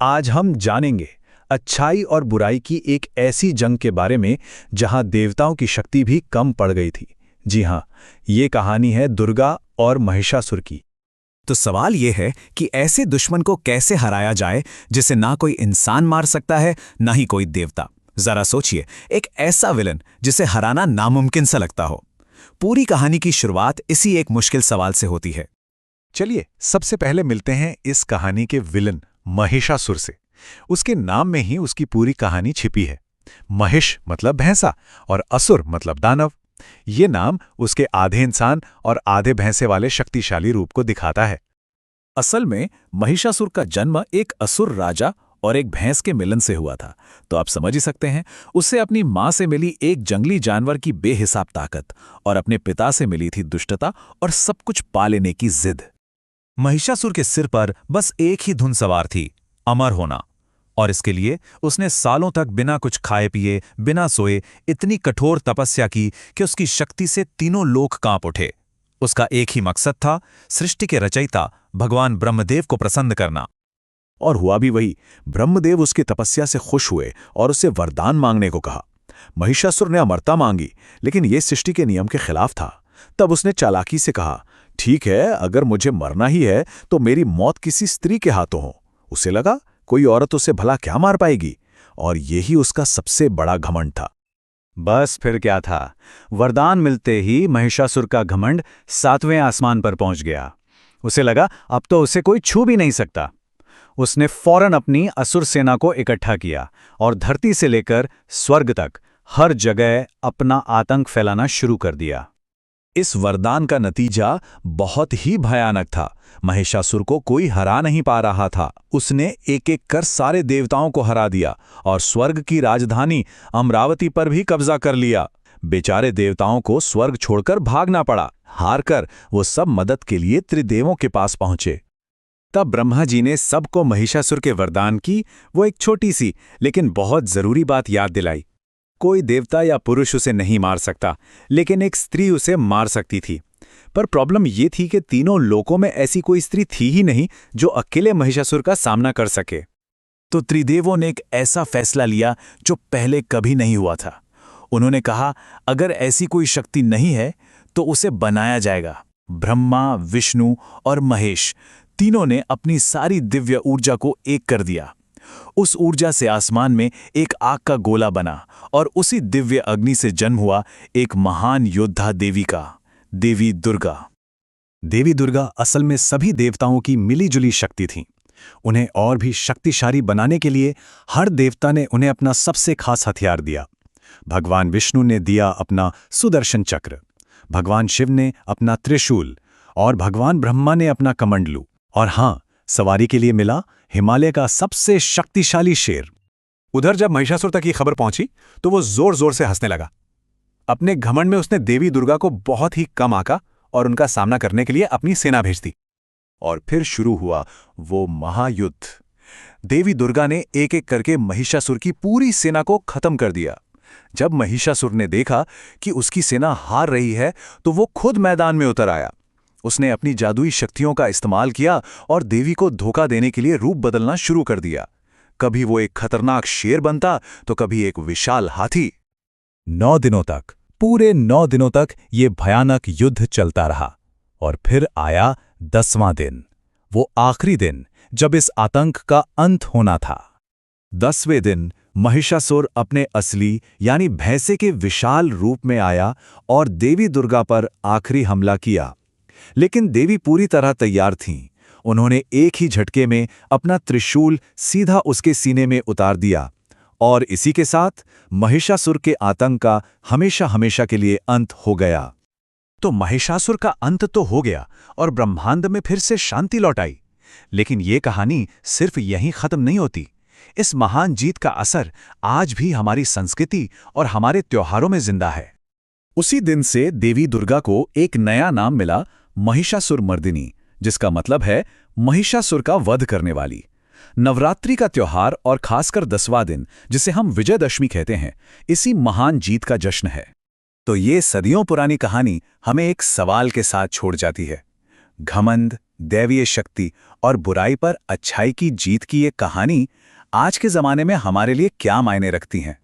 आज हम जानेंगे अच्छाई और बुराई की एक ऐसी जंग के बारे में जहां देवताओं की शक्ति भी कम पड़ गई थी। जी हां, ये कहानी है दुर्गा और महिषासुर की। तो सवाल यह है कि ऐसे दुश्मन को कैसे हराया जाए जिसे ना कोई इंसान मार सकता है ना ही कोई देवता। जरा सोचिए, एक ऐसा विलन जिसे हराना नामुमकिन सा लगता हो। पूरी कहानी की शुरुआत इसी एक मुश्किल सवाल से होती है। चलिए सबसे पहले मिलते हैं इस कहानी के विलन महिषासुर से। उसके नाम में ही उसकी पूरी कहानी छिपी है। महिष मतलब भैंसा और असुर मतलब दानव। ये नाम उसके आधे इंसान और आधे भैंसे वाले शक्तिशाली रूप को दिखाता है। असल में महिषासुर का जन्म एक असुर राजा और एक भैंस के मिलन से हुआ था। तो आप समझ ही सकते हैं, उससे अपनी मां से मिली एक जंगली जानवर की बेहिसाब ताकत और अपने पिता से मिली थी दुष्टता और सब कुछ पा लेने की जिद। महिषासुर के सिर पर बस एक ही धुन सवार थी, अमर होना। और इसके लिए उसने सालों तक बिना कुछ खाए पिए, बिना सोए इतनी कठोर तपस्या की कि उसकी शक्ति से तीनों लोक कांप उठे। उसका एक ही मकसद था, सृष्टि के रचयिता भगवान ब्रह्मदेव को प्रसन्न करना। और हुआ भी वही। ब्रह्मदेव उसकी तपस्या से खुश हुए और उससे वरदान मांगने को कहा। महिषासुर ने अमरता मांगी, लेकिन यह सृष्टि के नियम के खिलाफ था। तब उसने चालाकी से कहा, ठीक है, अगर मुझे मरना ही है तो मेरी मौत किसी स्त्री के हाथों हो। उसे लगा कोई औरत उसे भला क्या मार पाएगी, और यही उसका सबसे बड़ा घमंड था। बस फिर क्या था, वरदान मिलते ही महिषासुर का घमंड 7वें आसमान पर पहुंच गया। उसे लगा अब तो उसे कोई छू भी नहीं सकता। उसने फौरन अपनी असुर सेना को इकट्ठा किया और धरती से लेकर स्वर्ग तक हर जगह अपना आतंक फैलाना शुरू कर दिया। इस वरदान का नतीजा बहुत ही भयानक था। महिषासुर को कोई हरा नहीं पा रहा था। उसने एक एक कर सारे देवताओं को हरा दिया और स्वर्ग की राजधानी अमरावती पर भी कब्जा कर लिया। बेचारे देवताओं को स्वर्ग छोड़कर भागना पड़ा। हारकर वो सब मदद के लिए त्रिदेवों के पास पहुंचे। तब ब्रह्मा जी ने सबको महिषासुर के वरदान की वो एक छोटी सी लेकिन बहुत जरूरी बात याद दिलाई। कोई देवता या पुरुष उसे नहीं मार सकता, लेकिन एक स्त्री उसे मार सकती थी। पर प्रॉब्लम ये थी कि तीनों लोकों में ऐसी कोई स्त्री थी ही नहीं जो अकेले महिषासुर का सामना कर सके। तो त्रिदेवों ने एक ऐसा फैसला लिया जो पहले कभी नहीं हुआ था। उन्होंने कहा, अगर ऐसी कोई शक्ति नहीं है तो उसे बनाया जाएगा। ब्रह्मा, विष्णु और महेश तीनों ने अपनी सारी दिव्य ऊर्जा को एक कर दिया। उस ऊर्जा से आसमान में एक आग का गोला बना और उसी दिव्य अग्नि से जन्म हुआ एक महान योद्धा देवी का, देवी दुर्गा। देवी दुर्गा असल में सभी देवताओं की मिलीजुली शक्ति थी। उन्हें और भी शक्तिशाली बनाने के लिए हर देवता ने उन्हें अपना सबसे खास हथियार दिया। भगवान विष्णु ने दिया अपना सुदर्शन चक्र, भगवान शिव ने अपना त्रिशूल और भगवान ब्रह्मा ने अपना कमंडलू। और हां, सवारी के लिए मिला हिमालय का सबसे शक्तिशाली शेर। उधर जब महिषासुर तक ये खबर पहुंची तो वो जोर जोर से हंसने लगा। अपने घमंड में उसने देवी दुर्गा को बहुत ही कम आंका और उनका सामना करने के लिए अपनी सेना भेज दी। और फिर शुरू हुआ वो महायुद्ध। देवी दुर्गा ने एक एक करके महिषासुर की पूरी सेना को खत्म कर दिया। जब महिषासुर ने देखा कि उसकी सेना हार रही है तो वो खुद मैदान में उतर आया। उसने अपनी जादुई शक्तियों का इस्तेमाल किया और देवी को धोखा देने के लिए रूप बदलना शुरू कर दिया। कभी वो एक खतरनाक शेर बनता तो कभी एक विशाल हाथी। 9 दिनों तक, पूरे 9 दिनों तक ये भयानक युद्ध चलता रहा। और फिर आया 10वां दिन, वो आखिरी दिन जब इस आतंक का अंत होना था। 10वें दिन महिषासुर अपने असली यानी भैंसे के विशाल रूप में आया और देवी दुर्गा पर आखिरी हमला किया। लेकिन देवी पूरी तरह तैयार थीं। उन्होंने एक ही झटके में अपना त्रिशूल सीधा उसके सीने में उतार दिया और इसी के साथ महिषासुर के आतंक का हमेशा हमेशा के लिए अंत हो गया। तो महिषासुर का अंत तो हो गया और ब्रह्मांड में फिर से शांति लौट आई। लेकिन ये कहानी सिर्फ यहीं खत्म नहीं होती। इस महान जीत का असर आज भी हमारी संस्कृति और हमारे त्योहारों में जिंदा है। उसी दिन से देवी दुर्गा को एक नया नाम मिला, महिषासुर मर्दिनी, जिसका मतलब है महिषासुर का वध करने वाली। नवरात्रि का त्योहार और खासकर 10वां दिन, जिसे हम विजयदशमी कहते हैं, इसी महान जीत का जश्न है। तो ये सदियों पुरानी कहानी हमें एक सवाल के साथ छोड़ जाती है। घमंड, दैवीय शक्ति और बुराई पर अच्छाई की जीत की ये कहानी आज के ज़माने में हमारे लिए क्या मायने रखती हैं?